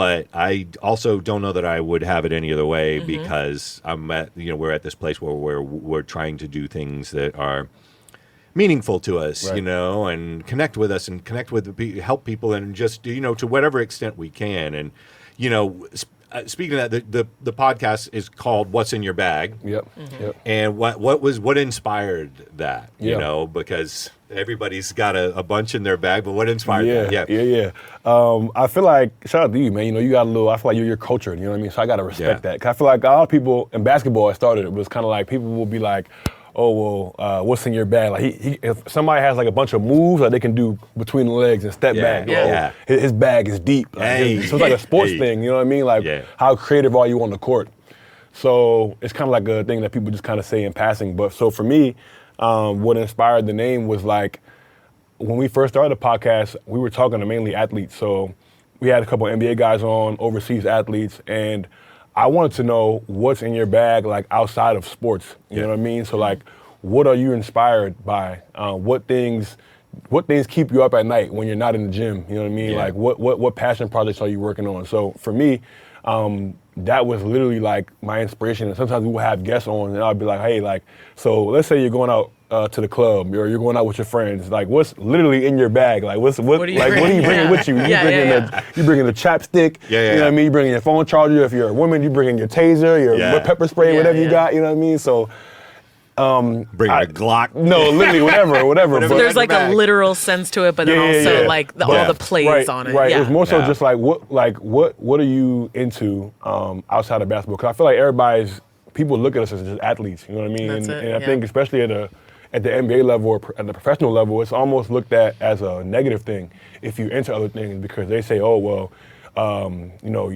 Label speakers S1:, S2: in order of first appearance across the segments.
S1: But I also don't know that I would have it any other way because we're at this place where we're trying to do things that are meaningful to us,
S2: Right.
S1: and connect with us and connect with help people and just to whatever extent we can. And speaking of that, the podcast is called "What's in Your Bag."
S2: Yep. Yep.
S1: And what inspired that?
S2: Yeah.
S1: Because everybody's got a bunch in their bag, but what inspired that?
S2: Yeah. I feel like, shout out to you, man. You got I feel like you're cultured, you know what I mean? So I got to respect that. 'Cause I feel like a lot of people, in basketball, I started, it was kind of like people will be like, oh, well, what's in your bag? Like if somebody has like a bunch of moves that they can do between the legs and step back, his bag is deep. So it's like a sports thing, you know what I mean? Like how creative are you on the court? So it's kind of like a thing that people just kind of say in passing. But so for me, what inspired the name was like, when we first started the podcast, we were talking to mainly athletes. So we had a couple of NBA guys on, overseas athletes, and I wanted to know what's in your bag, like outside of sports. You know what I mean? So like, what are you inspired by? What things keep you up at night when you're not in the gym? You know what I mean? Like what passion projects are you working on? So for me, that was literally like my inspiration. And sometimes we will have guests on, and I'll be like, hey, like, so let's say you're going out to the club, or you're going out with your friends. Like, what's literally in your bag? Like, what are you bringing with you? You bringing the chapstick. You know what I mean? You bringing your phone charger. If you're a woman, you bringing your taser, your pepper spray, whatever you got. You know what I mean? So.
S1: Bring a Glock.
S2: No, literally, whatever.
S3: So there's like a literal sense to it, but then also like all the plays on it.
S2: Right. It was more so just like what are you into outside of basketball? Because I feel like people look at us as just athletes. You know what I mean? And I think especially at the NBA level or at the professional level, it's almost looked at as a negative thing if you into other things, because they say, oh well.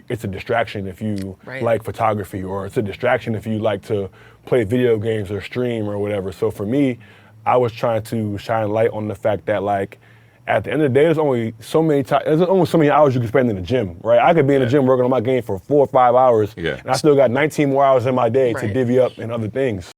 S2: It's a distraction if you like photography, or it's a distraction if you like to play video games or stream or whatever. So for me, I was trying to shine light on the fact that, like, at the end of the day, there's only so many hours you can spend in the gym, right? I could be in the gym working on my game for 4 or 5 hours, and I still got 19 more hours in my day to divvy up in other things.